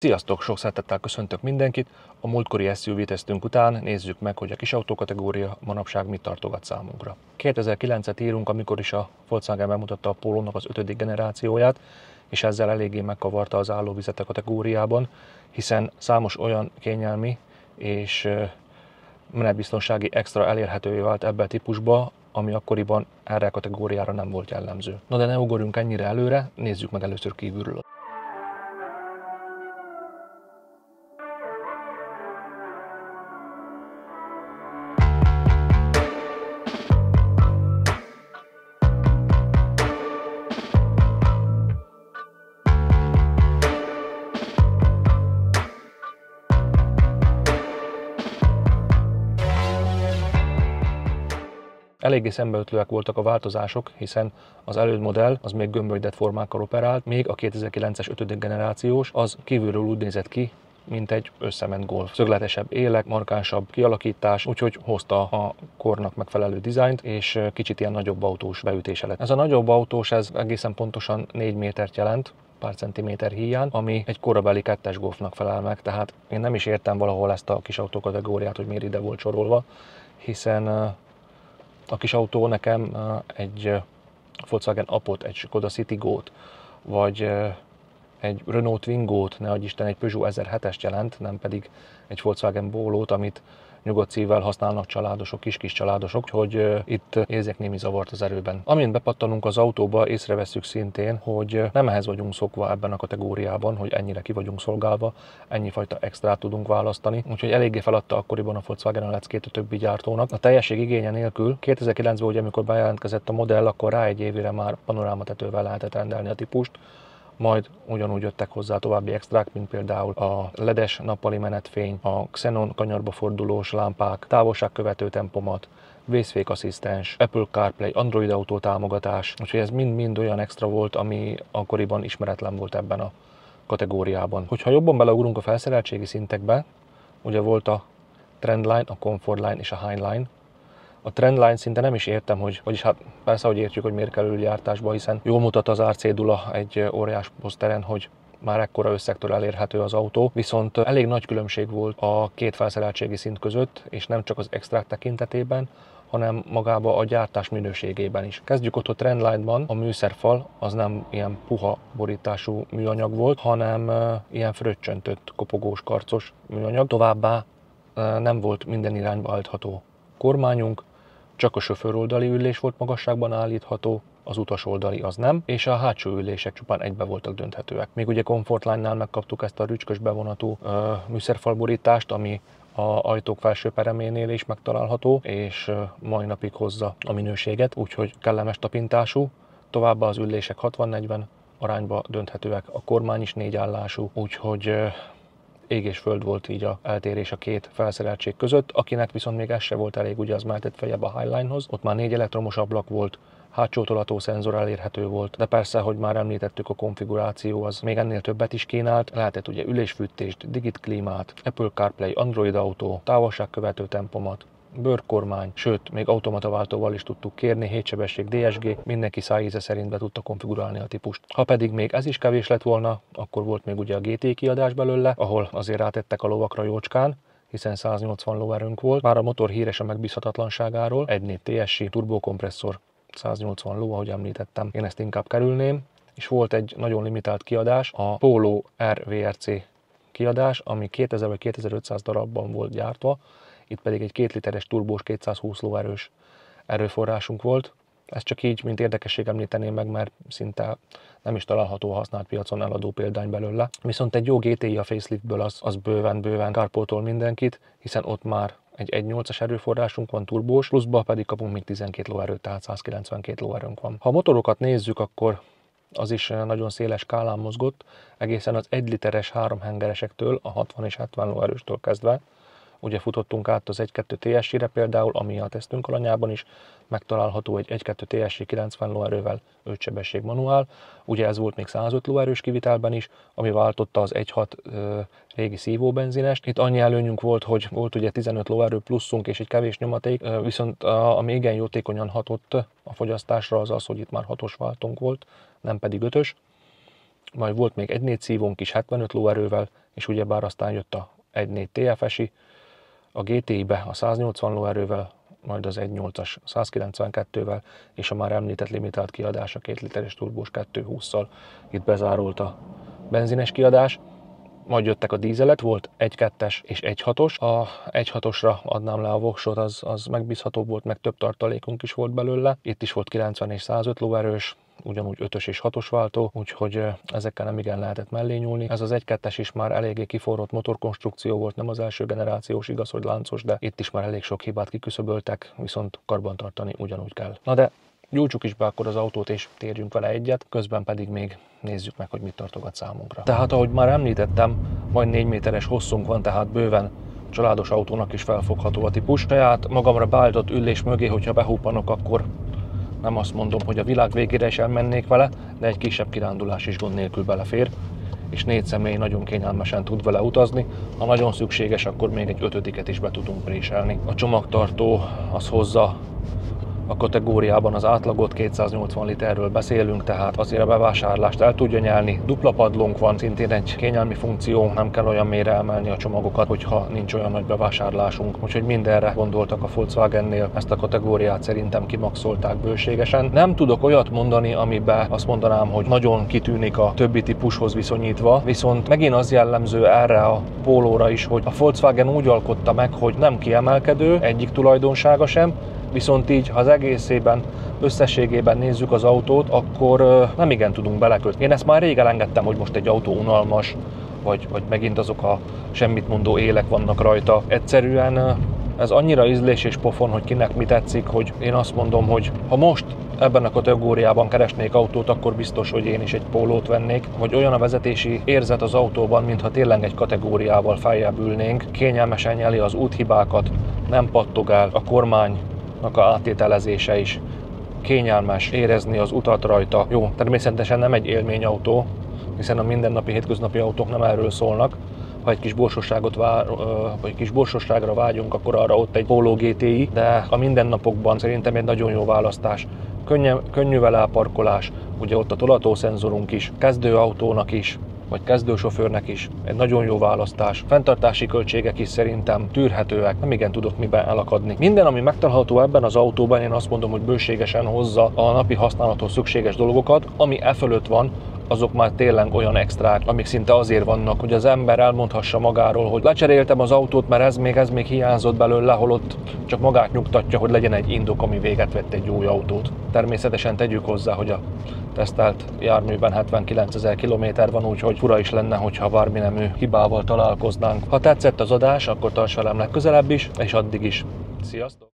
Sziasztok! Sok szeretettel köszöntök mindenkit! A múltkori SUV tesztünk után nézzük meg, hogy a kisautó kategória manapság mit tartogat számunkra. 2009-et írunk, amikor is a Volkswagen bemutatta a Pólónak az 5. generációját, és ezzel eléggé megkavarta az állóvizet a kategóriában, hiszen számos olyan kényelmi és menetbiztonsági extra elérhetővé vált ebbe a típusba, ami akkoriban erre a kategóriára nem volt jellemző. Na de ne ugorjunk ennyire előre, nézzük meg először kívülről. Eléggé szembeötlőek voltak a változások, hiszen az elődmodell az még gömbölydett formákkal operált, még a 2009-es 5. generációs az kívülről úgy nézett ki, mint egy összement Golf. Szögletesebb élek, markánsabb kialakítás, úgyhogy hozta a kornak megfelelő dizájnt, és kicsit ilyen nagyobb autós beütése lett. Ez a nagyobb autós, ez egészen pontosan 4 métert jelent, pár centiméter híján, ami egy korabeli 2-es Golfnak felel meg, tehát én nem is értem valahol ezt a kis autó kategóriát, hogy miért ide volt sorolva, hiszen a kis autó nekem egy Volkswagen Apot, egy Skoda Citigo-t, vagy egy Renault Twingo-t, ne adj Isten, egy Peugeot 1007-est jelent, nem pedig egy Volkswagen Pólót, amit nyugodt szívvel használnak családosok, kis családosok, hogy itt érzek némi zavart az erőben. Amint bepattanunk az autóba, észrevesszük szintén, hogy nem ehhez vagyunk szokva ebben a kategóriában, hogy ennyire ki vagyunk szolgálva, ennyi fajta extrát tudunk választani, úgyhogy eléggé feladta akkoriban a Volkswagen a leckét a többi gyártónak. A teljesség igénye nélkül 2009-ben, ugye, amikor bejelentkezett a modell, akkor rá egy évére már panorámatetővel lehetett rendelni a típust, majd ugyanúgy jöttek hozzá további extrák, mint például a LED-es nappali menetfény, a Xenon kanyarba fordulós lámpák, távolságkövető tempomat, vészfékasszisztens, Apple CarPlay, Android Auto támogatás, úgyhogy ez mind-mind olyan extra volt, ami akkoriban ismeretlen volt ebben a kategóriában. Hogyha jobban beleugrunk a felszereltségi szintekbe, ugye volt a Trendline, a Comfortline és a Highline. A Trendline szinte nem is értem, vagyis hát persze, hogy értjük, hogy miért kerül gyártásba, hiszen jól mutat az árcédula egy óriás poszteren, hogy már ekkora összegtől elérhető az autó, viszont elég nagy különbség volt a két felszereltségi szint között, és nem csak az extrák tekintetében, hanem magába a gyártás minőségében is. Kezdjük ott a Trendline-ban, a műszerfal az nem ilyen puha borítású műanyag volt, hanem ilyen fröccsöntött, kopogós, karcos műanyag. Továbbá nem volt minden irányba állítható kormányunk, csak a sofőroldali ülés volt magasságban állítható, az utasoldali az nem, és a hátsó ülések csupán egybe voltak dönthetőek. Még ugye Comfortline-nál megkaptuk ezt a rücskös bevonatú műszerfalborítást, ami a ajtók felső pereménél is megtalálható, és mai napig hozza a minőséget, úgyhogy kellemes tapintású. Továbbá az ülések 60-40 arányba dönthetőek, a kormány is 4 állású, úgyhogy ég és föld volt így a eltérés a két felszereltség között. Akinek viszont még ez se volt elég, ugye az mehetett feljebb a Highline-hoz. Ott már 4 elektromos ablak volt, hátsó tolató szenzor elérhető volt, de persze, hogy már említettük, a konfiguráció az még ennél többet is kínált. Lehetett ugye ülésfűtést, digitklímát, Apple CarPlay, Android Auto, távolságkövető tempomat, bőrkormány, sőt, még automataváltóval is tudtuk kérni, 7 sebesség DSG, mindenki szájíze szerint be tudta konfigurálni a típust. Ha pedig még ez is kevés lett volna, akkor volt még ugye a GT kiadás belőle, ahol azért rátettek a lovakra jócskán, hiszen 180 lóerőnk volt. Már a motor híres a megbízhatatlanságáról, 1.4 TSI, turbokompresszor, 180 ló, ahogy említettem, én ezt inkább kerülném, és volt egy nagyon limitált kiadás, a Polo RVRC kiadás, ami 2000 vagy 2500 darabban volt gyártva, itt pedig egy 2 literes turbós 220 lóerős erőforrásunk volt. Ezt csak így, mint érdekesség említeném meg, mert szinte nem is található a használt piacon eladó példány belőle. Viszont egy jó GTI a faceliftből az bőven kárpótol mindenkit, hiszen ott már egy 1.8-as erőforrásunk van turbós, pluszba pedig kapunk még 12 lóerőt, tehát 192 lóerőnk van. Ha a motorokat nézzük, akkor az is nagyon széles skálán mozgott, egészen az 1 literes 3 hengeresektől, a 60 és 70 lóerőstől kezdve. Ugye futottunk át az 1.2 TSI-re például, ami a tesztünk alanyában is megtalálható, egy 1.2 TSI 90 lóerővel 5 sebesség manuál. Ugye ez volt még 105 lóerős kivitelben is, ami váltotta az 1.6 régi szívóbenzinest. Itt annyi előnyünk volt, hogy volt ugye 15 lóerő pluszunk és egy kevés nyomaték, viszont ami igen jótékonyan hatott a fogyasztásra az az, hogy itt már 6-os váltónk volt, nem pedig 5-ös. majd volt még 1.4 szívónk is 75 lóerővel, és ugyebár aztán jött a 1.4 TFS-i, a GTI-be a 180 lóerővel, majd az 1.8-as 192-vel, és a már említett limitált kiadás a 2 literes turbós 220-szal. Itt bezárult a benzines kiadás. Majd jöttek a dízelek, volt 1.2-es és 1.6-os. A 1.6-osra adnám le a voksot, az megbízható volt, meg több tartalékunk is volt belőle. Itt is volt 90 és 105 lóerős, ugyanúgy 5-ös és 6-os váltó, úgyhogy ezekkel nem igen lehetett mellé nyúlni. Ez az 1.2-es is már eléggé kiforrott motorkonstrukció volt, nem az első generációs, igaz, hogy láncos, de itt is már elég sok hibát kiküszöböltek, viszont karbantartani ugyanúgy kell. Na de gyújtsuk is be akkor az autót, és térjünk vele egyet, közben pedig még nézzük meg, hogy mit tartogat számunkra. Tehát, ahogy már említettem, majd 4 méteres hosszunk van, tehát bőven családos autónak is felfogható a típus. Saját magamra beállított ülés mögé, hogyha behúpanok, akkor nem azt mondom, hogy a világ végére is elmennék vele, de egy kisebb kirándulás is gond nélkül belefér, és 4 személy nagyon kényelmesen tud vele utazni. Ha nagyon szükséges, akkor még egy 5-ödiket is be tudunk préselni. A csomagtartó az hozza a kategóriában az átlagot, 280 literről beszélünk, tehát azért a bevásárlást el tudja nyelni. Dupla padlónk van, szintén egy kényelmi funkció, nem kell olyan mélyre emelni a csomagokat, hogyha nincs olyan nagy bevásárlásunk. Úgyhogy mindenre gondoltak a Volkswagennél, ezt a kategóriát szerintem kimaxolták bőségesen. Nem tudok olyat mondani, amiben azt mondanám, hogy nagyon kitűnik a többi típushoz viszonyítva, viszont megint az jellemző erre a pólóra is, hogy a Volkswagen úgy alkotta meg, hogy nem kiemelkedő, egyik tulajdonsága sem, viszont így, ha az egészében, összességében nézzük az autót, akkor nem igen tudunk belekötni. Én ezt már rég elengedtem, hogy most egy autó unalmas, vagy megint azok a semmit mondó élek vannak rajta. Egyszerűen ez annyira ízlés és pofon, hogy kinek mi tetszik, hogy én azt mondom, hogy ha most ebben a kategóriában keresnék autót, akkor biztos, hogy én is egy pólót vennék, hogy olyan a vezetési érzet az autóban, mintha tényleg egy kategóriával feljebb ülnénk, kényelmesen nyeli az úthibákat, nem pattog el a kormány a átételezése is kényelmes, érezni az utat rajta. Jó, természetesen nem egy élményautó, hiszen a mindennapi, hétköznapi autók nem erről szólnak. Ha egy kis borsosságra vágyunk, akkor arra ott egy Polo GTI, de a mindennapokban szerintem egy nagyon jó választás. Könnyű vele a parkolás, ugye ott a tolatószenzorunk is, kezdőautónak is, vagy kezdősofőrnek is egy nagyon jó választás. Fenntartási költségek is szerintem tűrhetőek, nem igen tudok miben elakadni. Minden, ami megtalálható ebben az autóban, én azt mondom, hogy bőségesen hozza a napi használathoz szükséges dolgokat, ami e fölött van, azok már tényleg olyan extrák, amik szinte azért vannak, hogy az ember elmondhassa magáról, hogy lecseréltem az autót, mert ez még hiányzott belőle, holott csak magát nyugtatja, hogy legyen egy indok, ami véget vett egy új autót. Természetesen tegyük hozzá, hogy a tesztelt járműben 79 000 kilométer van, úgyhogy fura is lenne, hogyha bármi nemű hibával találkoznánk. Ha tetszett az adás, akkor tarts velem legközelebb is, és addig is. Sziasztok!